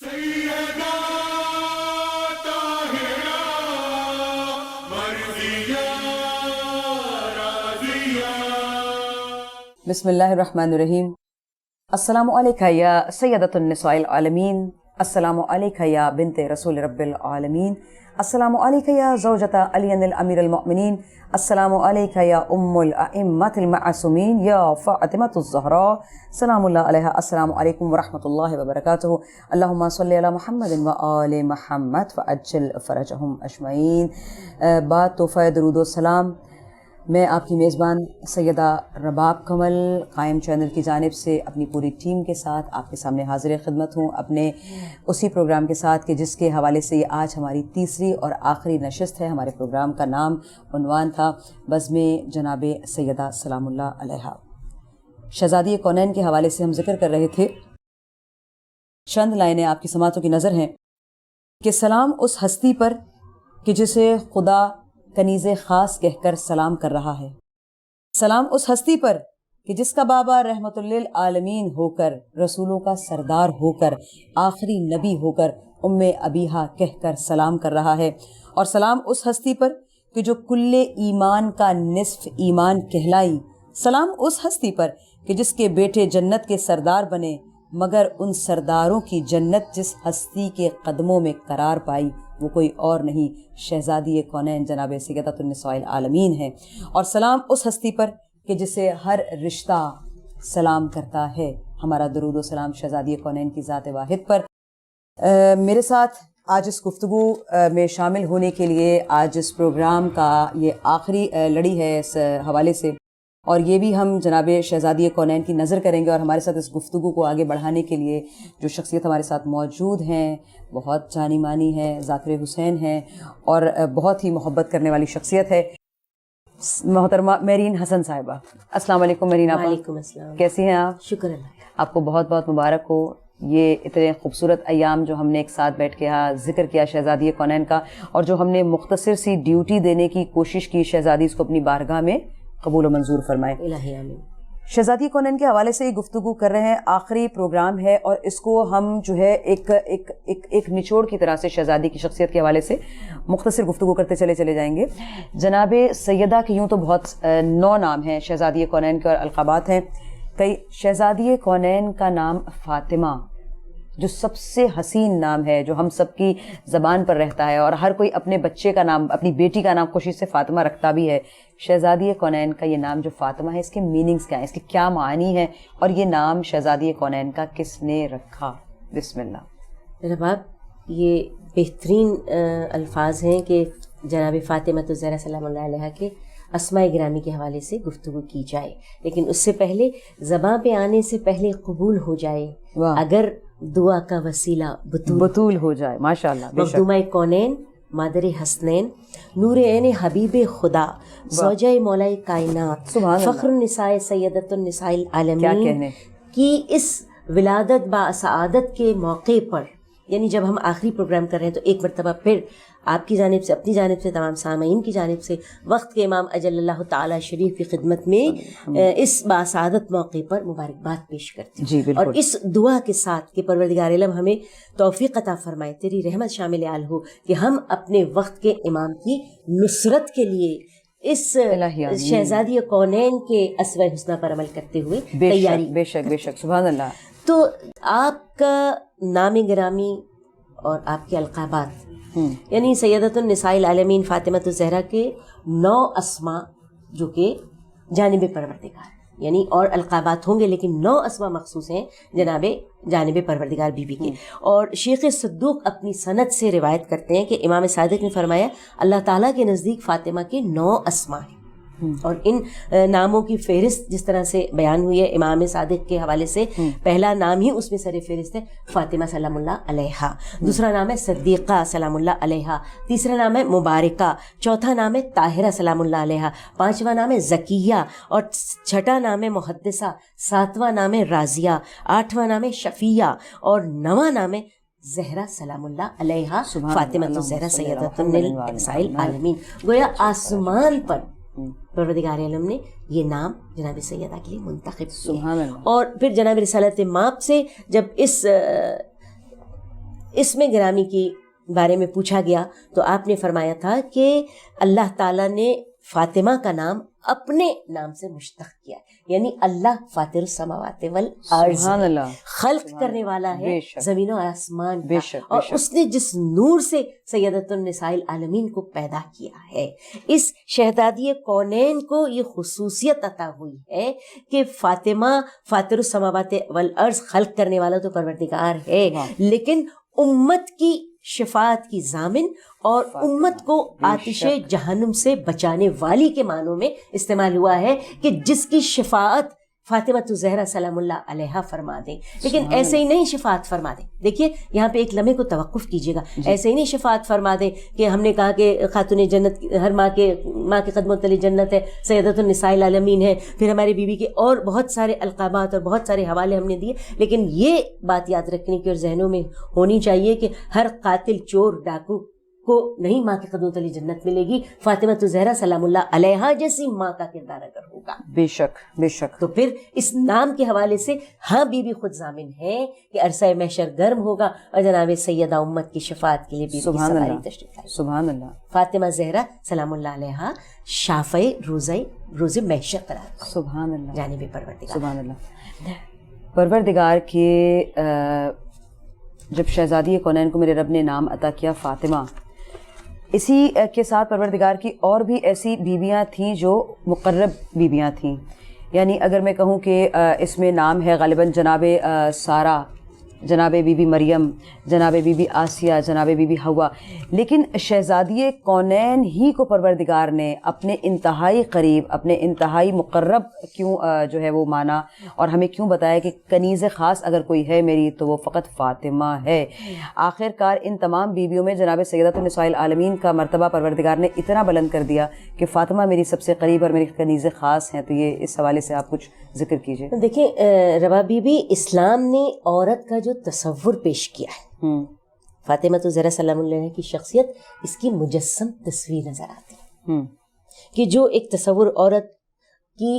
بسم اللہ الرحمن الرحیم. السلام علیکہ یا سیدۃ النساء العالمین، السلام علیکہ یا بنت رسول رب العالمین، السلام علیکہ یا زوجۃ علی الامیر المؤمنین، السلام علیکہ یا ام الائمۃ المعصومین یا فاطمۃ الزہراء سلام اللہ علیہا. السلام علیکم ورحمۃ اللہ وبرکاتہ. اللہم صلی علی محمد وآل محمد وعجل فرجہم اجمعین. بعد تحفہ درود و سلام. میں آپ کی میزبان سیدہ رباب کمل قائم چینل کی جانب سے اپنی پوری ٹیم کے ساتھ آپ کے سامنے حاضر خدمت ہوں، اپنے اسی پروگرام کے ساتھ کہ جس کے حوالے سے یہ آج ہماری تیسری اور آخری نشست ہے. ہمارے پروگرام کا نام عنوان تھا بزم جناب سیدہ سلام اللہ علیہا. شہزادی کونین کے حوالے سے ہم ذکر کر رہے تھے. چند لائنیں آپ کی سماعتوں کی نظر ہیں کہ سلام اس ہستی پر کہ جسے خدا کنیز خاص کہہ کر سلام کر رہا ہے. سلام اس ہستی پر کہ جس کا بابا رحمت للعالمین ہو کر، رسولوں کا سردار ہو کر، آخری نبی ہو کر ام ابیہا کہہ کر سلام کر رہا ہے. اور سلام اس ہستی پر کہ جو کل ایمان کا نصف ایمان کہلائی. سلام اس ہستی پر کہ جس کے بیٹے جنت کے سردار بنے، مگر ان سرداروں کی جنت جس ہستی کے قدموں میں قرار پائی وہ کوئی اور نہیں، شہزادی کونین جناب سیدۃ النساء العالمین ہے. اور سلام اس ہستی پر کہ جسے ہر رشتہ سلام کرتا ہے. ہمارا درود و سلام شہزادی کونین کی ذات واحد پر. میرے ساتھ آج اس گفتگو میں شامل ہونے کے لیے آج اس پروگرام کا یہ آخری لڑی ہے اس حوالے سے، اور یہ بھی ہم جناب شہزادی کونین کی نظر کریں گے. اور ہمارے ساتھ اس گفتگو کو آگے بڑھانے کے لیے جو شخصیت ہمارے ساتھ موجود ہیں، بہت جانی مانی ہے، ذاکر حسین ہیں اور بہت ہی محبت کرنے والی شخصیت ہے محترمہ میرین حسن صاحبہ. السلام علیکم میرین آپ. وعلیکم السلام. کیسی ہیں آپ؟ شکر اللہ. آپ کو بہت بہت مبارک ہو. یہ اتنے خوبصورت ایام جو ہم نے ایک ساتھ بیٹھ کے ذکر کیا شہزادی کونین کا، اور جو ہم نے مختصر سی ڈیوٹی دینے کی کوشش کی شہزادی اس کو اپنی بارگاہ میں قبول و منظور فرمائے. الہی آمین. شہزادی کونین کے حوالے سے یہ گفتگو کر رہے ہیں، آخری پروگرام ہے اور اس کو ہم جو ہے ایک نچوڑ کی طرح سے شہزادی کی شخصیت کے حوالے سے مختصر گفتگو کرتے چلے جائیں گے. جناب سیدہ کے یوں تو بہت 9 نام ہیں شہزادی کونین کے اور القابات ہیں کئی. شہزادی کونین کا نام فاطمہ جو سب سے حسین نام ہے، جو ہم سب کی زبان پر رہتا ہے، اور ہر کوئی اپنے بچے کا نام، اپنی بیٹی کا نام خوشی سے فاطمہ رکھتا بھی ہے. شہزادی کونین کا یہ نام جو فاطمہ ہے، اس کے میننگز کیا ہیں، اس کے کیا معنی ہیں، اور یہ نام شہزادی کونین کا کس نے رکھا؟ بسم اللہ. رباب، یہ بہترین الفاظ ہیں کہ جناب فاطمہ الزہرا سلام اللہ علیہا کے اسماء گرامی کے حوالے سے گفتگو کی جائے، لیکن اس سے پہلے زباں پہ آنے سے پہلے قبول ہو جائے اگر دعا کا وسیلہ بطول ہو جائے. ماشاءاللہ. مخدومہ کونین، مادر حسنین، نور عین حبیب خدا، زوجہ مولا کائنات، فخر النساء سیدۃ النساء العالمین کی اس ولادت با سعادت کے موقع پر، یعنی جب ہم آخری پروگرام کر رہے ہیں تو ایک مرتبہ پھر آپ کی جانب سے، اپنی جانب سے، تمام سامعین کی جانب سے وقت کے امام اجل اللہ تعالی شریف کی خدمت میں اس باسعادت موقع پر مبارکباد پیش کرتے ہیں، اور اس دعا کے ساتھ کہ پروردگار عالم ہمیں توفیق عطا فرمائے، تیری رحمت شامل آل ہو کہ ہم اپنے وقت کے امام کی نصرت کے لیے اس شہزادی کونین کے اسوہ حسنہ پر عمل کرتے ہوئے تیاری. بے شک سبحان اللہ. تو آپ کا نام گرامی اور آپ کے القابات، یعنی سیدۃ النساء العالمین فاطمہ الزہرا کے 9 اسماء جو کہ جانب پروردگار، یعنی اور القابات ہوں گے لیکن 9 اسماء مخصوص ہیں جانب پروردگار بی بی کے. اور شیخ صدوق اپنی سند سے روایت کرتے ہیں کہ امام صادق نے فرمایا اللہ تعالیٰ کے نزدیک فاطمہ کے 9 اسماء ہیں، اور ان ناموں کی فہرست جس طرح سے بیان ہوئی ہے امام صادق کے حوالے سے، پہلا نام ہی اس میں سر فہرست ہے فاطمہ سلام اللہ علیہا، دوسرا نام ہے صدیقہ سلام اللہ علیہا، تیسرا نام ہے مبارکہ، چوتھا نام ہے طاہرہ سلام اللہ علیہا، پانچواں نام ہے زکیہ، اور چھٹا نام ہے محدثہ، ساتواں نام ہے راضیہ، آٹھواں نام ہے شفیہ، اور نواں نام ہے زہرا سلام اللہ علیہا فاطمہ الزہرا سیدۃ النساء العالمین. گویا آسمان پر پروردگار عالم نے یہ نام جناب سیدہ کے لیے منتخب کیا. اور پھر جناب رسالت ماپ سے جب اس اسم گرامی کی بارے میں پوچھا گیا تو آپ نے فرمایا تھا کہ اللہ تعالیٰ نے فاطمہ کا نام اپنے نام سے مشتق کیا، یعنی اللہ فاطر السماوات والارض، سبحان اللہ، خلق کرنے والا ہے بے شک، زمین و آسمان بے کا، شک، اور اس نے جس نور سے سیدۃ النساء العالمین کو پیدا کیا ہے، اس شہزادی کونین کو یہ خصوصیت عطا ہوئی ہے کہ فاطمہ فاطر السماوات والارض، خلق کرنے والا تو پروردگار ہے، لیکن امت کی شفاعت کی ضامن اور امت کو آتش جہنم سے بچانے والی کے معنوں میں استعمال ہوا ہے کہ جس کی شفاعت فاطمہ الزہرا سلام اللہ علیہا فرما دیں، لیکن ایسے ہی نہیں شفاعت فرما دیں۔ دیکھیے یہاں پہ ایک لمحے کو توقف کیجیے گا، ایسے ہی نہیں شفاعت فرما دیں کہ ہم نے کہا کہ خاتون جنت، ہر ماں کے قدموں تلے جنت ہے، سیدۃ النساء العالمین ہے، پھر ہماری بیوی کے اور بہت سارے القابات اور بہت سارے حوالے ہم نے دیے، لیکن یہ بات یاد رکھنے کی اور ذہنوں میں ہونی چاہیے کہ ہر قاتل، چور، ڈاکو کو نہیں ماں کے قدموں تلے جنت ملے گی، فاطمہ الزہرا سلام اللہ علیہا جیسی ماں کا کردار اگر ہوگا، بے شک بے شک، تو پھر اس نام کے حوالے سے ہاں بی بی خود ضامن ہے کہ عرصہ محشر گرم ہوگا اور جناب سیدہ امت کی شفاعت کے لیے بی بی کی سواری تشریف لائے۔ سبحان اللہ، فاطمہ زہرا سلام اللہ علیہا شافع روز محشر قرار، سبحان اللہ، جانب پروردگار، سبحان اللہ۔ پروردگار کے جب شہزادی کونین کو میرے رب نے نام عطا کیا فاطمہ، اسی کے ساتھ پروردگار کی اور بھی ایسی بیویاں تھیں جو مقرب بیویاں تھیں، یعنی اگر میں کہوں کہ اس میں نام ہے غالباً جناب سارہ، جناب بی بی مریم، جناب بی بی آسیہ، جناب بی بی حوا، لیکن شہزادی کونین ہی کو پروردگار نے اپنے انتہائی قریب، اپنے انتہائی مقرب کیوں جو ہے وہ مانا، اور ہمیں کیوں بتایا کہ کنیز خاص اگر کوئی ہے میری تو وہ فقط فاطمہ ہے۔ آخر کار ان تمام بیویوں میں جناب سیدۃ النساء العالمین کا مرتبہ پروردگار نے اتنا بلند کر دیا کہ فاطمہ میری سب سے قریب اور میری کنیز خاص ہیں، تو یہ اس حوالے سے آپ کچھ ذکر کیجیے۔ دیکھیں روا بی بی، اسلام نے عورت کا جو تصور پیش کیا ہے، فاطمہ الزہرا سلام اللہ علیہا کی شخصیت اس کی مجسم تصویر نظر آتی ہے کہ جو ایک تصور عورت کی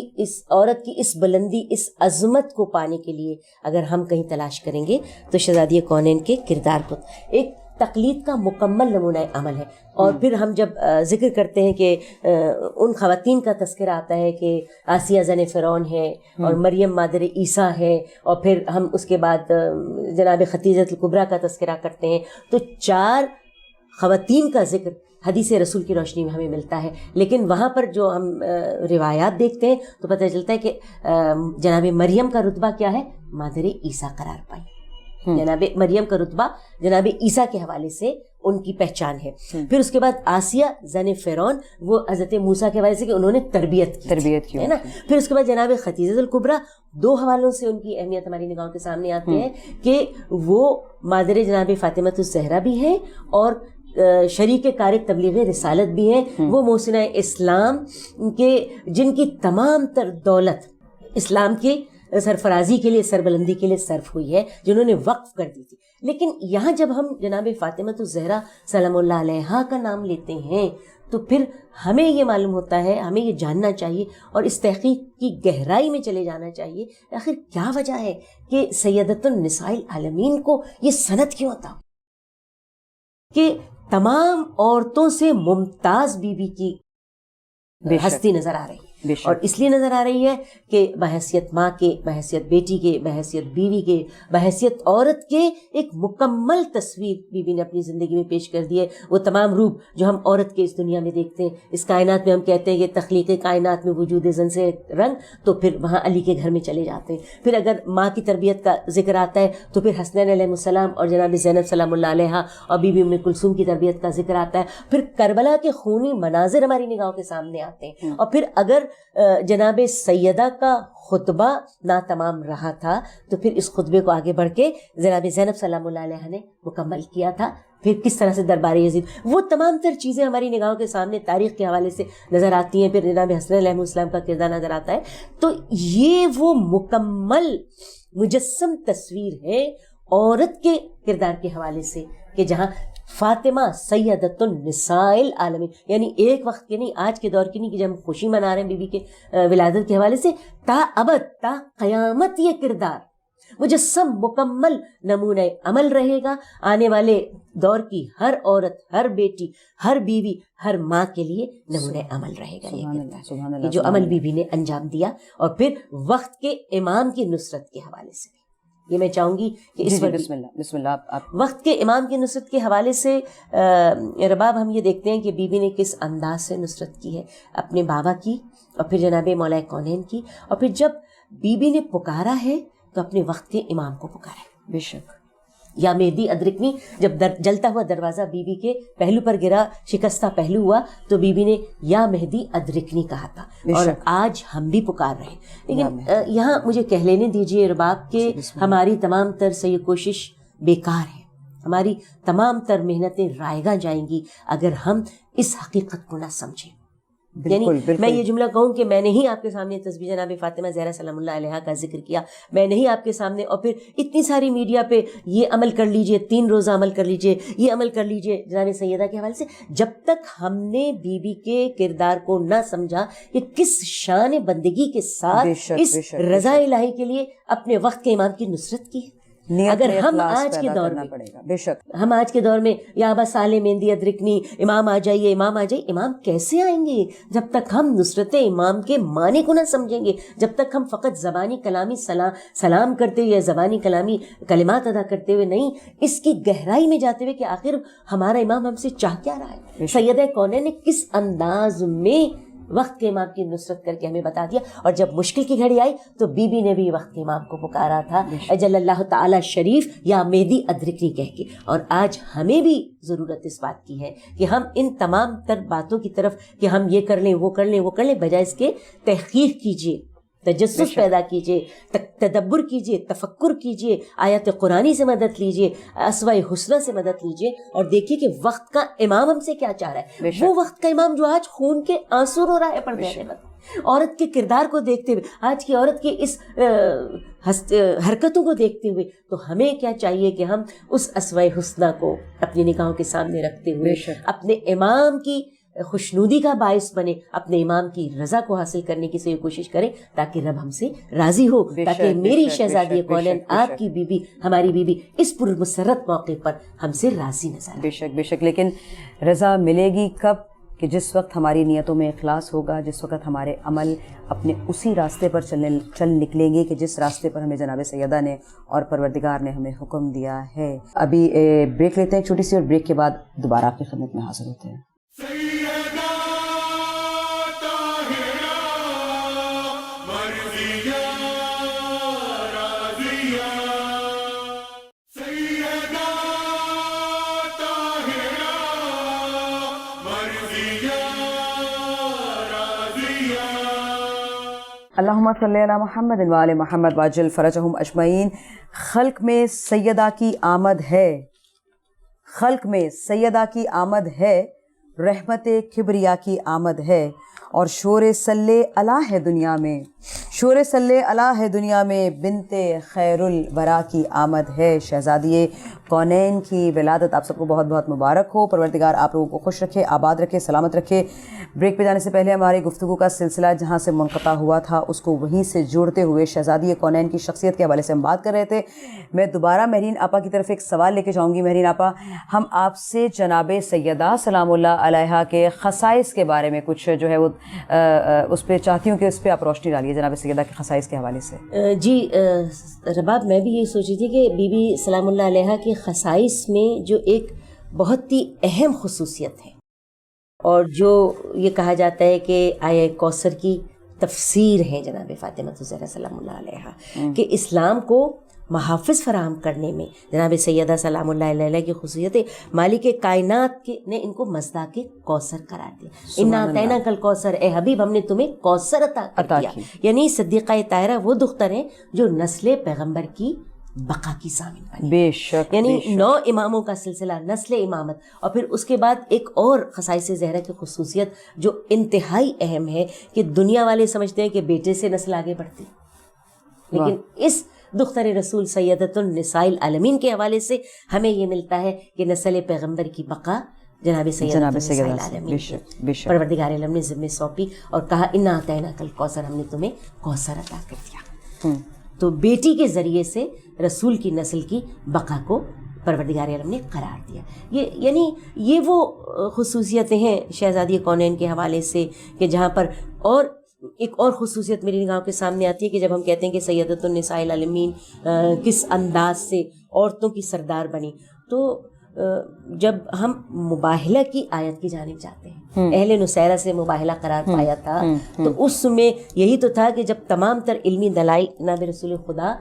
اس بلندی، اس عظمت کو پانے کے لیے اگر ہم کہیں تلاش کریں گے تو شہزادی کونین کے کردار کو ایک تقلید کا مکمل نمونہ عمل ہے۔ اور پھر ہم جب ذکر کرتے ہیں کہ ان خواتین کا تذکرہ آتا ہے کہ آسیہ زن فرعون ہے اور مریم مادر عیسیٰ ہے، اور پھر ہم اس کے بعد جناب ختیجۃ الکبریٰ کا تذکرہ کرتے ہیں، تو 4 خواتین کا ذکر حدیث رسول کی روشنی میں ہمیں ملتا ہے، لیکن وہاں پر جو ہم روایات دیکھتے ہیں تو پتہ چلتا ہے کہ جناب مریم کا رتبہ کیا ہے، مادر عیسیٰ قرار پائی۔ جناب مریم کا رتبہ جناب عیسیٰ کے حوالے سے ان کی پہچان ہے۔ پھر اس کے بعد آسیہ زن فرعون، وہ حضرت موسیٰ کے حوالے سے کہ انہوں نے تربیت کی ہے نا۔ پھر اس کے بعد جناب ختیجۃ الکبریٰ، 2 حوالوں سے ان کی اہمیت ہماری نگاہوں کے سامنے آتی ہے کہ وہ مادر جناب فاطمہ الزہرا بھی ہیں اور شریک کار تبلیغ رسالت بھی ہیں، وہ محسنہ اسلام کے جن کی تمام تر دولت اسلام کے سرفرازی کے لیے، سربلندی کے لیے صرف ہوئی ہے، جنہوں نے وقف کر دی تھی۔ لیکن یہاں جب ہم جناب فاطمہ الزہرا سلام اللہ علیہا کا نام لیتے ہیں تو پھر ہمیں یہ معلوم ہوتا ہے، ہمیں یہ جاننا چاہیے اور اس تحقیق کی گہرائی میں چلے جانا چاہیے آخر کیا وجہ ہے کہ سیدۃ النساء العالمین کو یہ سند کیوں عطا کہ تمام عورتوں سے ممتاز بی بی کی ہستی نظر آ رہی ہے، اور اس لیے نظر آ رہی ہے کہ بحیثیت ماں کے، بحیثیت بیٹی کے، بحیثیت بیوی کے، بحیثیت عورت کے ایک مکمل تصویر بی بی نے اپنی زندگی میں پیش کر دی ہے۔ وہ تمام روپ جو ہم عورت کے اس دنیا میں دیکھتے ہیں، اس کائنات میں ہم کہتے ہیں کہ تخلیق کائنات میں وجود زن سے رنگ، تو پھر وہاں علی کے گھر میں چلے جاتے ہیں۔ پھر اگر ماں کی تربیت کا ذکر آتا ہے تو پھر حسنین علیہ السلام اور جناب زینب سلام اللہ علیہا اور بی بی ام کلثوم کی تربیت کا ذکر آتا ہے۔ پھر کربلا کے خونی مناظر ہماری نگاہوں کے سامنے آتے ہیں، اور پھر اگر جناب سیدہ کا خطبہ ناتمام رہا تھا تو پھر اس خطبے کو آگے بڑھ کے جناب زینب سلام اللہ علیہ نے مکمل کیا تھا۔ پھر کس طرح سے دربار یزید، وہ تمام تر چیزیں ہماری نگاہوں کے سامنے تاریخ کے حوالے سے نظر آتی ہیں۔ پھر جناب حسن علیہ السلام کا کردار نظر آتا ہے۔ تو یہ وہ مکمل مجسم تصویر ہے عورت کے کردار کے حوالے سے کہ جہاں فاطمہ سیدۃ النساء العالمین، یعنی ایک وقت کے نہیں، آج کے دور کی نہیں کہ جب ہم خوشی منا رہے ہیں بی بی کے ولادت کے حوالے سے، تا ابد، تا قیامت یہ کردار مجسم مکمل نمونہ عمل رہے گا آنے والے دور کی ہر عورت، ہر بیٹی، ہر بیوی، ہر ماں کے لیے نمونہ عمل رہے گا یہ جو عمل بی بی نے انجام دیا. اور پھر وقت کے امام کی نصرت کے حوالے سے یہ میں چاہوں گی کہ اس پر بسم اللہ آپ وقت کے امام کی نصرت کے حوالے سے رباب ہم یہ دیکھتے ہیں کہ بی بی نے کس انداز سے نصرت کی ہے، اپنے بابا کی اور پھر جناب مولا کونین کی. اور پھر جب بی بی نے پکارا ہے تو اپنے وقت کے امام کو پکارا ہے. بے شک یا مہدی ادرکنی جب جلتا ہوا دروازہ بی بی کے پہلو پر گرا، شکستہ پہلو ہوا، تو بی بی نے یا مہدی ادرکنی کہا تھا. اور آج ہم بھی پکار رہے ہیں. لیکن یہاں مجھے کہہ لینے دیجئے رباب کہ ہماری تمام تر سے یہ کوشش بیکار ہے، ہماری تمام تر محنتیں رائیگاں جائیں گی اگر ہم اس حقیقت کو نہ سمجھیں. یعنی میں یہ جملہ کہوں کہ میں نے ہی آپ کے سامنے تسبیح جناب فاطمہ زہرا سلام اللہ علیہا کا ذکر کیا، میں نے ہی آپ کے سامنے، اور پھر اتنی ساری میڈیا پہ یہ عمل کر لیجئے، 3 روزہ عمل کر لیجئے، یہ عمل کر لیجئے جناب سیدہ کے حوالے سے. جب تک ہم نے بی بی کے کردار کو نہ سمجھا کہ کس شان بندگی کے ساتھ اس رضا الہی کے لیے اپنے وقت کے امام کی نصرت کی، اگر ہم آج کے دور میں بے شک ہم آج کے دور میں یا ابا صالح مہندی ادرکنی امام آ جائیے، امام آ جائیے، امام کیسے آئیں گے جب تک ہم نصرت امام کے معنی کو نہ سمجھیں گے، جب تک ہم فقط زبانی کلامی سلام کرتے ہوئے یا زبانی کلامی کلمات ادا کرتے ہوئے نہیں، اس کی گہرائی میں جاتے ہوئے کہ آخر ہمارا امام ہم سے چاہ کیا رہا ہے. سیدہ کونین نے کس انداز میں وقت کے امام کی نصرت کر کے ہمیں بتا دیا. اور جب مشکل کی گھڑی آئی تو بی بی نے بھی وقت کے امام کو پکارا تھا اجل اللہ تعالی شریف یا مہدی ادرکنی کہہ کے. اور آج ہمیں بھی ضرورت اس بات کی ہے کہ ہم ان تمام تر باتوں کی طرف کہ ہم یہ کر لیں وہ کر لیں وہ کر لیں، بجائے اس کے تحقیق کیجیے، تجسس پیدا کیجیے، تدبر کیجیے، تفکر کیجیے، آیات قرآنی سے مدد لیجیے، اسماء حسنی سے مدد لیجیے، اور دیکھیے کہ وقت کا امام ہم سے کیا چاہ رہا ہے. وہ وقت کا امام جو آج خون کے آنسو رو رہا ہے پردے وقت، عورت کے کردار کو دیکھتے ہوئے، آج کی عورت کی اس حرکتوں کو دیکھتے ہوئے، تو ہمیں کیا چاہیے کہ ہم اس اسماء حسنی کو اپنی نگاہوں کے سامنے رکھتے ہوئے اپنے امام کی خوشنودی کا باعث بنے، اپنے امام کی رضا کو حاصل کرنے کی سے کوشش کریں تاکہ رب ہم سے راضی ہو، تاکہ میری شہزادی کونین آپ کی بیوی، ہماری بیوی اس پرمسرت موقع پر ہم سے راضی نظر آئے. بے شک بے شک. لیکن رضا ملے گی کب؟ کہ جس وقت ہماری نیتوں میں اخلاص ہوگا، جس وقت ہمارے عمل اپنے اسی راستے پر چل نکلیں گے کہ جس راستے پر ہمیں جناب سیدہ نے اور پروردگار نے ہمیں حکم دیا ہے. ابھی بریک لیتے ہیں چھوٹی سی، اور بریک کے بعد دوبارہ آپ کی خدمت میں حاضر ہوتے ہیں. اللہم صلی علی محمد و آل محمد واجل فرجہم اجمعین. خلق میں سیدہ کی آمد ہے، خلق میں سیدہ کی آمد ہے، رحمت کبریا کی آمد ہے، اور شور صلی اللہ ہے دنیا میں، شور صلی اللہ ہے دنیا میں، بنت خیر الورا کی آمد ہے. شہزادی کونین کی ولادت آپ سب کو بہت بہت مبارک ہو. پروردگار آپ لوگوں کو خوش رکھے، آباد رکھے، سلامت رکھے. بریک پہ جانے سے پہلے ہماری گفتگو کا سلسلہ جہاں سے منقطع ہوا تھا اس کو وہیں سے جوڑتے ہوئے شہزادی کونین کی شخصیت کے حوالے سے ہم بات کر رہے تھے. میں دوبارہ مہرین آپا کی طرف ایک سوال لے کے جاؤں گی. مہرین آپا، ہم آپ سے جناب سیدہ سلام اللہ علیہا کے خصائص کے بارے میں کچھ جو ہے وہ اس پہ چاہتی ہوں کہ اس پہ آپ روشنی ڈالیے جناب سیدہ کے خصائص کے حوالے سے. جی رباب، میں بھی یہ سوچی تھی کہ بی بی سلام اللہ علیہا کے خصائص میں جو ایک بہت ہی اہم خصوصیت ہے، اور جو یہ کہا جاتا ہے کہ آیہ کوثر کی تفسیر ہے جناب فاطمہ الزہرا سلام اللہ علیہا، کہ اسلام کو محافظ فراہم کرنے میں جناب سیدہ سلام اللہ علیہ کی خصوصیت ہے. مالک کائنات نے ان کو مصداق کوثر قرار دیا. انا اعطیناک الکوثر، اے حبیب ہم نے تمہیں کوثر عطا کیا. یعنی صدیقہ طاہرہ وہ دختر ہیں جو نسل پیغمبر کی بقا کی ضامن بنی. بے شک. یعنی 9 اماموں کا سلسلہ، نسل امامت. اور پھر اس کے بعد ایک اور خصائص زہرا کی خصوصیت جو انتہائی اہم ہے کہ دنیا والے سمجھتے ہیں کہ بیٹے سے نسل آگے بڑھتی، لیکن اس دختر رسول سیدۃ النساء العالمین کے حوالے سے ہمیں یہ ملتا ہے کہ نسل پیغمبر کی بقا جناب سیدۃ النساء العالمین پروردگار عالم نے ذمہ سونپی اور کہا انا اعطیناک الکوثر، ہم نے تمہیں کوثر عطا کر دیا. تو بیٹی کے ذریعے سے رسول کی نسل کی بقا کو پروردگار عالم نے قرار دیا. یعنی یہ وہ خصوصیتیں ہیں شہزادی کونین کے حوالے سے کہ جہاں پر اور ایک اور خصوصیت میری نگاہوں کے سامنے آتی ہے کہ جب ہم کہتے ہیں کہ سیدۃ النساء العالمین کس انداز سے عورتوں کی سردار بنی، تو جب ہم مباہلہ کی آیت کی جانب جاتے ہیں، اہل نصیرہ سے مباہلہ قرار پایا تھا، تو اس میں یہی تو تھا کہ جب تمام تر علمی دلائل جناب رسول خدا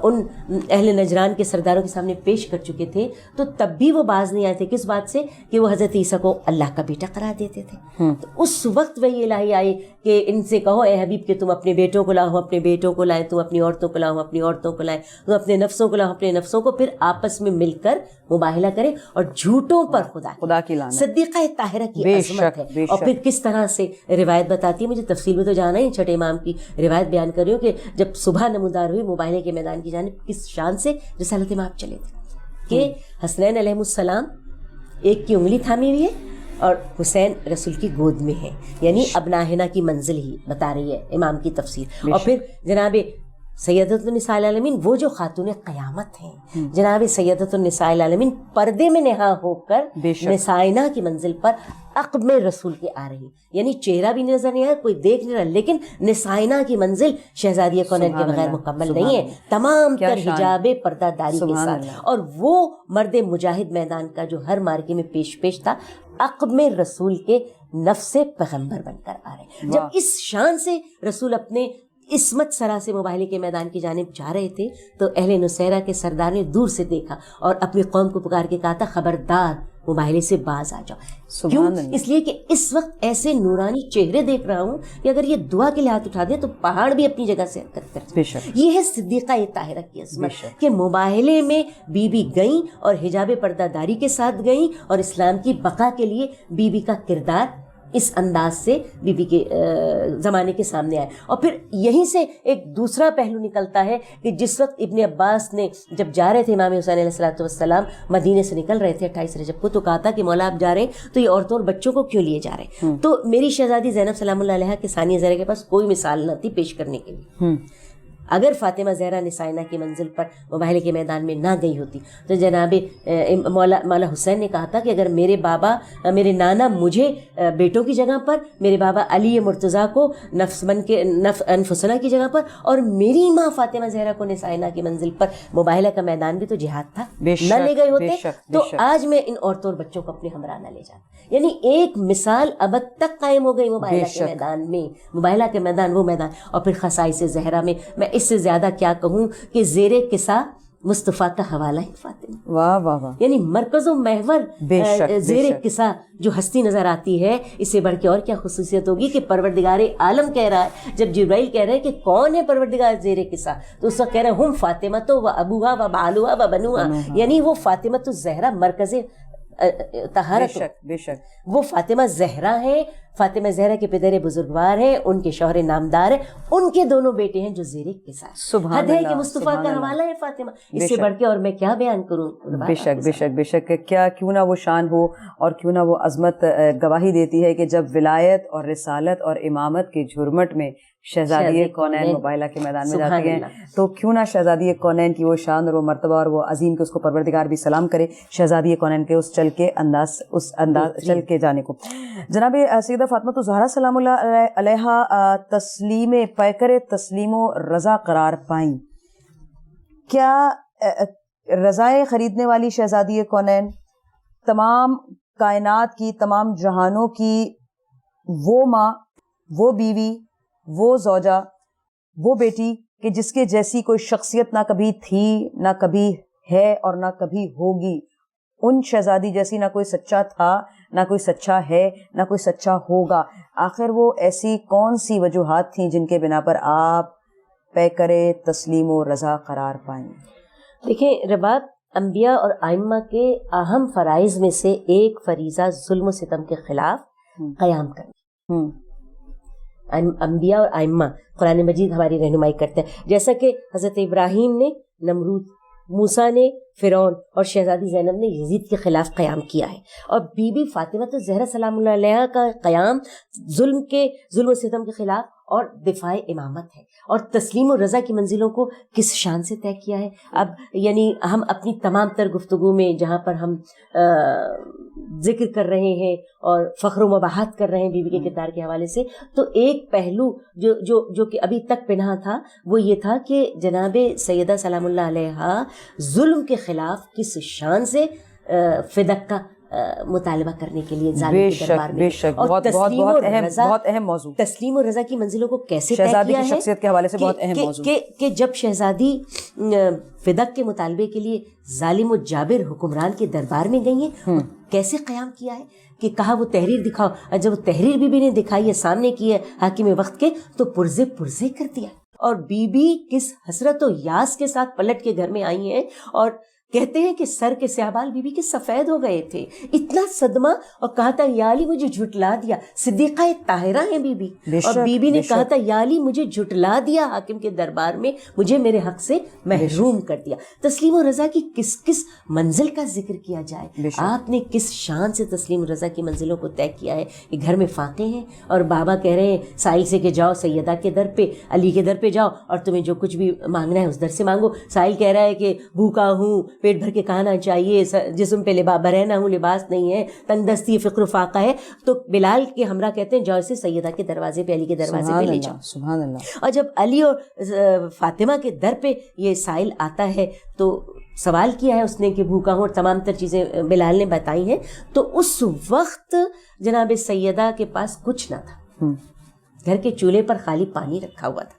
ان اہل نجران کے سرداروں کے سامنے پیش کر چکے تھے، تو تب بھی وہ باز نہیں آئے تھے کس بات سے کہ وہ حضرت عیسیٰ کو اللہ کا بیٹا قرار دیتے تھے. تو اس وقت وہی الہی آئے کہ ان سے کہو اے حبیب کہ تم اپنے بیٹوں کو لاؤ، اپنے بیٹوں کو لائے، تم اپنی عورتوں کو لاؤ، اپنی عورتوں کو لائے، تم اپنے نفسوں کو لاؤ، اپنے نفسوں کو، پھر آپس میں مل کر مباہلہ کریں اور جھوٹوں پر خدا کی لعنت. صدیقہ طاہرہ کی عظمت ہے. اور پھر کس طرح سے روایت بتاتی ہے، مجھے تفصیل میں تو جانا ہی، چھٹے امام کی روایت بیان کر رہی ہوں کہ جب صبح نمودار ہوئی مباہلے کے میدان کی جانب، کس شان سے رسالت مآب چلے تھے کہ حسنین علیہ السلام ایک کی انگلی تھامی ہوئی ہے اور حسین رسول کی گود میں ہے، یعنی ابناہنا کی منزل ہی بتا رہی ہے امام کی تفسیر. اور پھر جناب سیدۃ النساء العالمین وہ جو خاتون قیامت ہیں، جناب سیدۃ النساء العالمین پردے میں نہا ہو کر نسائنہ کی منزل پر عقب میں رسول کے آ رہی، یعنی چہرہ بھی نظر نہیں آیا، کوئی دیکھ نہیں رہا، لیکن نسائنہ کی منزل شہزادی کونین کے بغیر مکمل نہیں ہے، تمام تر حجاب پردہ داری کے ساتھ. اور وہ مرد مجاہد میدان کا جو ہر مارکے میں پیش تھا، عقب میں رسول کے نفس پیغمبر بن کر آ رہے. جب اس شان سے رسول اپنے عصمت سرا سے مباہلے کے میدان کی جانب جا رہے تھے، تو اہل نصیرہ کے سردار نے دور سے دیکھا اور اپنی قوم کو پکار کے کہا تھا خبردار مباہلے سے باز آ جاؤ. کیوں؟ اس لیے کہ اس وقت ایسے نورانی چہرے دیکھ رہا ہوں کہ اگر یہ دعا کے لیے ہاتھ اٹھا دے تو پہاڑ بھی اپنی جگہ سے حرکت کرتے. یہ ہے صدیقہ طاہرہ کی عظمت کہ مباہلے میں بی بی گئیں اور حجاب پردہ داری کے ساتھ گئیں، اور اسلام کی بقا کے لیے بی بی کا کردار اس انداز سے بی بی کے زمانے کے سامنے آئے. اور پھر یہیں سے ایک دوسرا پہلو نکلتا ہے کہ جس وقت ابن عباس نے جب جا رہے تھے امام حسین علیہ السلام مدینے سے نکل رہے تھے 28 رجب کو، تو کہا تھا کہ مولا آپ جا رہے ہیں تو یہ عورتوں اور بچوں کو کیوں لیے جا رہے ہیں؟ تو میری شہزادی زینب سلام اللہ علیہا کے ثانیہ زہرا کے پاس کوئی مثال نہ تھی پیش کرنے کے لیے. اگر فاطمہ زہرا نسائنہ کی منزل پر مباہلے کے میدان میں نہ گئی ہوتی تو جناب مولا حسین نے کہا تھا کہ اگر میرے نانا مجھے بیٹوں کی جگہ پر، میرے بابا علی مرتضیٰ کو انفسنا کی جگہ پر، اور میری ماں فاطمہ زہرا کو نسائنہ کی منزل پر مباہلہ کا میدان بھی تو جہاد تھا، نہ لے گئے ہوتے تو آج میں ان عورتوں اور بچوں کو اپنے ہمراہ نہ لے جاتا. یعنی ایک مثال ابد تک قائم ہو گئی مباہلہ کے میدان میں. مباہلہ کے میدان وہ میدان. اور پھر خصائص زہرا میں میں اس سے زیادہ کیا کہوں کہ زیر قصہ مصطفیٰ کا حوالہ ہے فاطمہ. واہ واہ واہ. یعنی مرکز و محور زیر قصہ جو ہستی نظر آتی ہے، اس سے بڑھ کے اور کیا خصوصیت ہوگی کہ پروردگار عالم کہہ رہا ہے، جب جبرائیل کہہ رہے ہیں کہ کون ہے پروردگار زیر قصہ، تو اس وقت کہہ رہے ہیں ہم فاطمہ تو و ابوہا و بالوہا و بنوہا، یعنی وہ فاطمہ تو زہرا مرکز طہارت، بے شک وہ فاطمہ زہرا ہے. فاطمہ زہرا کے پدر بزرگوار ہیں، ان کے شوہر نامدار ہیں، ان کے دونوں بیٹے ہیں جو زیر قصہ. حد ہے کہ مصطفیٰ کا حوالہ ہے فاطمہ. اس سے بڑھ کے اور میں کیا بیان کروں. بے شک کیوں نہ وہ شان ہو اور کیوں نہ وہ عظمت گواہی دیتی ہے کہ جب ولایت اور رسالت اور امامت کے جھرمٹ میں شہزادی کونین مباہلہ کے میدان میں جاتے ہیں، تو کیوں نہ شہزادی کونین کی وہ شان اور وہ مرتبہ اور وہ عظیم کہ اس کو پروردگار بھی سلام کرے، شہزادی کونین کے اس چل کے جانے کو. جناب سیدہ فاطمہ زہرا سلام اللہ علیہا تسلیم پیکر تسلیم و رضا قرار پائیں. کیا رضائے خریدنے والی شہزادی کونین، تمام کائنات کی، تمام جہانوں کی وہ ماں، وہ بیوی، وہ زوجہ، وہ بیٹی کہ جس کے جیسی کوئی شخصیت نہ کبھی تھی، نہ کبھی ہے اور نہ کبھی ہوگی، ان شہزادی جیسی نہ کوئی سچا تھا، نہ کوئی سچا ہے، نہ کوئی سچا ہوگا. آخر وہ ایسی کون سی وجوہات تھیں جن کے بنا پر آپ پیکرے تسلیم و رضا قرار پائیں؟ دیکھیں رباب، انبیاء اور ائمہ کے اہم فرائض میں سے ایک فریضہ ظلم و ستم کے خلاف قیام کرنا. انبیاء اور ائمہ قرآن مجید ہماری رہنمائی کرتے ہیں، جیسا کہ حضرت ابراہیم نے نمرود، موسیٰ نے فرعون، اور شہزادی زینب نے یزید کے خلاف قیام کیا ہے. اور بی بی فاطمہ زہرا سلام اللہ علیہا کا قیام ظلم و ستم کے خلاف اور دفاع امامت ہے. اور تسلیم و رضا کی منزلوں کو کس شان سے طے کیا ہے. اب یعنی ہم اپنی تمام تر گفتگو میں جہاں پر ہم ذکر کر رہے ہیں اور فخر و مباحث کر رہے ہیں بیوی کے کردار کے حوالے سے، تو ایک پہلو جو کہ ابھی تک پنہاں تھا وہ یہ تھا کہ جناب سیدہ سلام اللہ علیہا ظلم کے خلاف کس شان سے فدق کا مطالبہ کرنے کے لیے ظالم کے دربار میں، اور بہت اہم موضوع تسلیم و رضا کی منزلوں کو کیسے طے شہزادی کیا کی ہے شخصیت کے حوالے سے بہت اہم موضوع کہ جب شہزادی فدق کے مطالبے کے لیے ظالم و جابر حکمران کے دربار میں گئی ہیں، کیسے قیام کیا ہے کہ کہا وہ تحریر دکھاؤ، اور جب وہ تحریر بی بی نے دکھائی ہے، سامنے کی ہے حاکم وقت کے، تو پرزے کر دیا. اور بی بی کس حسرت و یاس کے ساتھ پلٹ کے گھر میں آئی ہیں، اور کہتے ہیں کہ سر کے سیابال بی بی کے سفید ہو گئے تھے، اتنا صدمہ. اور کہا تھا یا علی مجھے جھٹلا دیا. صدیقہ طاہرہ ہیں بی بی، اور بی بی نے کہا تھا یا علی مجھے جھٹلا دیا حاکم کے دربار میں، مجھے میرے حق سے محروم کر دیا. تسلیم و رضا کی کس کس منزل کا ذکر کیا جائے. آپ نے کس شان سے تسلیم و رضا کی منزلوں کو طے کیا ہے. کہ گھر میں فاقے ہیں اور بابا کہہ رہے ہیں سائل سے کہ جاؤ سیدہ کے در پہ، علی کے در پہ جاؤ اور تمہیں جو کچھ بھی مانگنا ہے اس در سے مانگو. سائل کہہ رہا ہے کہ بھوکا ہوں، پیٹ بھر کے کھانا چاہیے، جسم پہ برہنہ ہوں، لباس نہیں ہے، تنگ دستی، فقر و فاقہ ہے. تو بلال کے ہمراہ کہتے ہیں جاؤ اسے سیدہ کے دروازے پہ، علی کے دروازے پہ لے جاؤ. سبحان اللہ. اور جب علی اور فاطمہ کے در پہ یہ سائل آتا ہے تو سوال کیا ہے اس نے کہ بھوکا ہوں، اور تمام تر چیزیں بلال نے بتائی ہیں. تو اس وقت جناب سیدہ کے پاس کچھ نہ تھا، گھر کے چولہے پر خالی پانی رکھا ہوا تھا.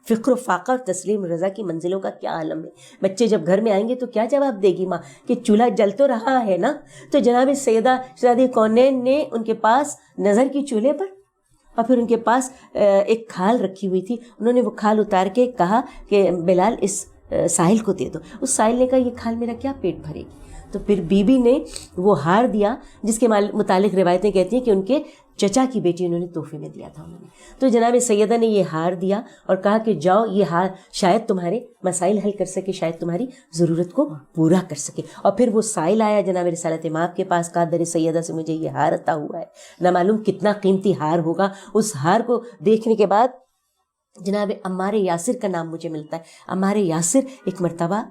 فقر و فاقہ اور تسلیم رضا کی منزلوں کا کیا عالم ہے. بچے جب گھر میں آئیں گے تو کیا جواب دے گی ماں کہ چولہا جل تو رہا ہے نا. تو جناب سیدہ شہزادی کونین نے ان کے پاس نظر کی چولہے پر، اور پھر ان کے پاس ایک کھال رکھی ہوئی تھی، انہوں نے وہ کھال اتار کے کہا کہ بلال اس ساحل کو دے دو. اس ساحل نے کہا یہ کھال میرا کیا پیٹ بھرے گی. تو پھر بی بی نے وہ ہار دیا جس کے متعلق روایتیں کہتی ہیں کہ ان کے چچا کی بیٹی انہوں نے تحفے میں دیا تھا انہوں نے. تو جناب سیدہ نے یہ ہار دیا اور کہا کہ جاؤ یہ ہار شاید تمہارے مسائل حل کر سکے، شاید تمہاری ضرورت کو پورا کر سکے. اور پھر وہ سائل آیا جناب رسالت مآب کے پاس، کہا در سیدہ سے مجھے یہ ہار عطا ہوا ہے، نہ معلوم کتنا قیمتی ہار ہوگا. اس ہار کو دیکھنے کے بعد جناب عمار یاسر کا نام مجھے ملتا ہے. عمار یاسر ایک مرتبہ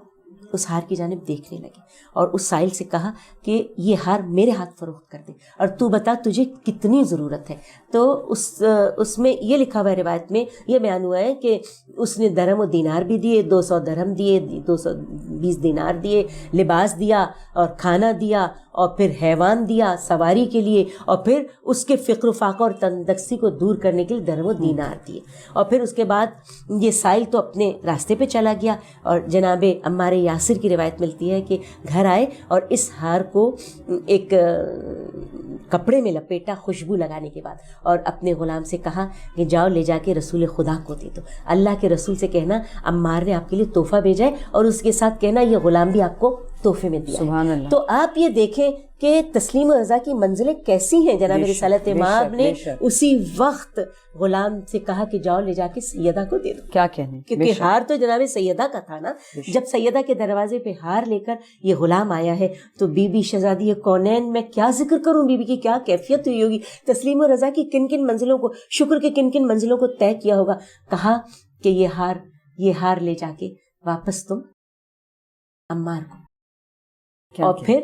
اس ہار کی جانب دیکھنے لگے اور اس سائل سے کہا کہ یہ ہار میرے ہاتھ فروخت کر دے اور تو بتا تجھے کتنی ضرورت ہے. تو اس میں یہ لکھا ہوا ہے، روایت میں یہ بیان ہوا ہے کہ اس نے درہم و دینار بھی دیے، 200 درہم دیے، 220 دینار دیے، لباس دیا اور کھانا دیا، اور پھر حیوان دیا سواری کے لیے، اور پھر اس کے فقر و فاقہ اور تندرستی کو دور کرنے کے لیے درہم و دینار دیے. اور پھر اس کے بعد یہ سائل تو اپنے راستے پہ چلا گیا. اور جناب عمار یاسر کی روایت ملتی ہے کہ گھر آئے اور اس ہار کو ایک کپڑے میں لپیٹا خوشبو لگانے کے بعد، اور اپنے غلام سے کہا کہ جاؤ لے جا کے رسول خدا کو دے دو. اللہ کے رسول سے کہنا عمار نے آپ کے لیے تحفہ بھیجا ہے، اور اس کے ساتھ کہنا یہ غلام بھی آپ کو تحفے میں دیا. سبحان اللہ. تو آپ یہ دیکھیں کہ تسلیم و رضا کی منزلیں کیسی ہیں. جناب رسالت مآب نے اسی وقت غلام سے کہا کہ جاؤ لے جا کے سیدہ کو دے دو. کیا کہنے، کیونکہ ہار تو جناب سیدہ کا تھا نا. جب سیدہ کے دروازے پہ ہار لے کر یہ غلام آیا ہے تو بی بی شہزادی کونین، میں کیا ذکر کروں بی بی کی کیا کیفیت ہوئی ہوگی. تسلیم و رضا کی کن کن منزلوں کو، شکر کے کن کن منزلوں کو طے کیا ہوگا. کہا کہ یہ ہار لے جا کے واپس تم عمار کو، اور پھر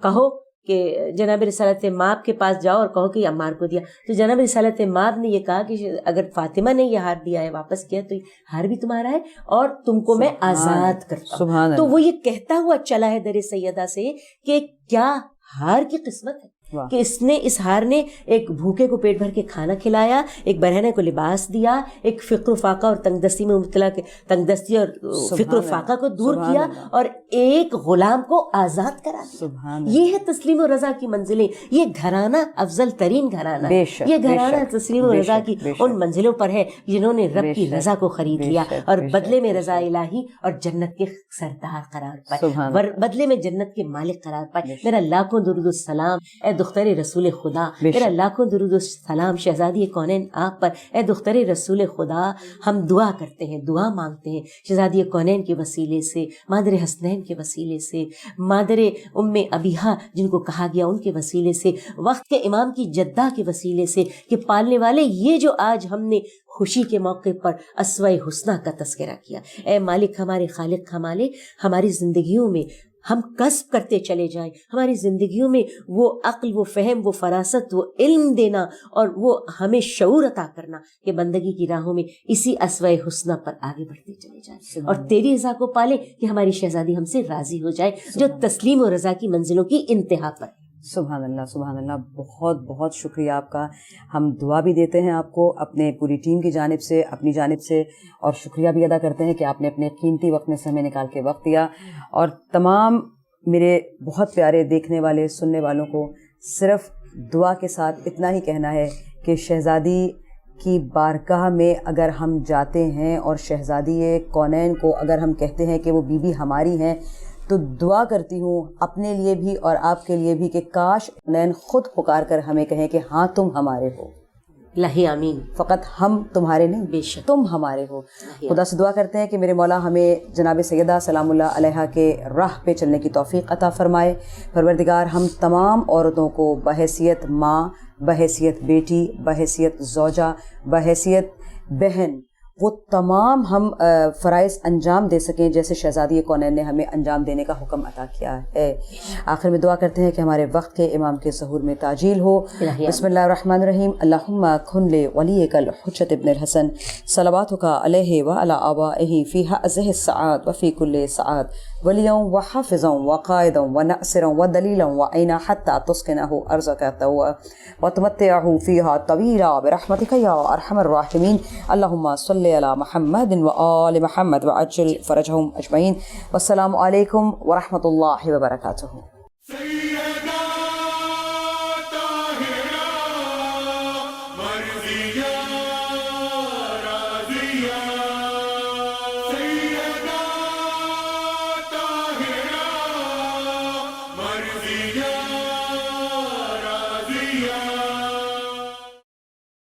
کہو کہ جناب رسالت مآب کے پاس جاؤ اور کہو کہ یہ عمار کو دیا. تو جناب رسالت مآب نے یہ کہا کہ اگر فاطمہ نے یہ ہار دیا ہے، واپس کیا، تو یہ ہار بھی تمہارا ہے اور تم کو میں آزاد کرتا ہوں. تو وہ یہ کہتا ہوا چلا ہے در سیدہ سے کہ کیا ہار کی قسمت ہے کہ اس ہار نے ایک بھوکے کو پیٹ بھر کے کھانا کھلایا، ایک برہنہ کو لباس دیا، ایک فقر و فاقہ اور تنگ دستی میں مبتلا تنگ دستی اور فقر و فاقہ کو دور کیا، اور ایک غلام کو آزاد کرا دیا. یہ ہے تسلیم و رضا کی منزلیں. یہ گھرانہ افضل ترین گھرانہ، یہ گھرانہ تسلیم و رضا کی ان منزلوں پر ہے جنہوں نے رب کی رضا کو خرید لیا اور بدلے میں رضا الہی اور جنت کے سردار قرار پائے، بدلے میں جنت کے مالک قرار پائے. میرا لاکھوں درود السلام اے دختر رسول خدا، میرا لاکھوں درود و سلام شہزادی کونین آپ پر. اے دختر رسول خدا، ہم دعا کرتے ہیں، دعا مانگتے ہیں شہزادی کونین کے وسیلے سے، مادر حسنین کے وسیلے سے، مادر ام ابیہا جن کو کہا گیا ان کے وسیلے سے، وقت کے امام کی جدہ کے وسیلے سے، کہ پالنے والے یہ جو آج ہم نے خوشی کے موقع پر اسوہ حسنہ کا تذکرہ کیا. اے مالک، ہمارے خالق ہمارے، ہماری زندگیوں میں ہم کسب کرتے چلے جائیں، ہماری زندگیوں میں وہ عقل، وہ فہم، وہ فراست، وہ علم دینا، اور وہ ہمیں شعور عطا کرنا کہ بندگی کی راہوں میں اسی اسوہ حسنہ پر آگے بڑھتے چلے جائیں، اور تیری رضا کو پالے کہ ہماری شہزادی ہم سے راضی ہو جائے جو تسلیم و رضا کی منزلوں کی انتہا پر. سبحان اللہ، سبحان اللہ. بہت بہت شکریہ آپ کا. ہم دعا بھی دیتے ہیں آپ کو اپنے پوری ٹیم کی جانب سے، اپنی جانب سے، اور شکریہ بھی ادا کرتے ہیں کہ آپ نے اپنے قیمتی وقت میں سے ہمیں نکال کے وقت دیا. اور تمام میرے بہت پیارے دیکھنے والے، سننے والوں کو صرف دعا کے ساتھ اتنا ہی کہنا ہے کہ شہزادی کی بارگاہ میں اگر ہم جاتے ہیں اور شہزادی کونین کو اگر ہم کہتے ہیں کہ وہ بیوی ہماری ہیں، تو دعا کرتی ہوں اپنے لیے بھی اور آپ کے لیے بھی کہ کاش کونین خود پکار کر ہمیں کہیں کہ ہاں تم ہمارے ہو. الہی آمین. فقط ہم تمہارے نہیں، بے شک تم ہمارے ہو. خدا سے دعا کرتے ہیں کہ میرے مولا ہمیں جناب سیدہ سلام اللہ علیہا کے راہ پہ چلنے کی توفیق عطا فرمائے. پروردگار ہم تمام عورتوں کو بحیثیت ماں، بحیثیت بیٹی، بحیثیت زوجہ، بحیثیت بہن، وہ تمام ہم فرائض انجام دے سکیں جیسے شہزادی کونین نے ہمیں انجام دینے کا حکم عطا کیا ہے. آخر میں دعا کرتے ہیں کہ ہمارے وقت کے امام کے ظہور میں تعجیل ہو. بسم اللہ الرحمن الرحیم. اللہم کن لولیک الحجۃ ابن الحسن صلواتک علیہ وعلی آبائہ فی ہذہ الساعات وفی کل ساعات ولیاً وحافظا وقائدا وناصرا ودلیلا وعینا حتی تسکنہ ارضک طوعا وتمتعہ فیہا طویلا برحمتک یا ارحم الراحمین. اللہم صلی علی محمد وآل محمد وعجل فرجہم اجمعین. والسلام علیکم ورحمۃ اللہ وبرکاتہ. مرضیہ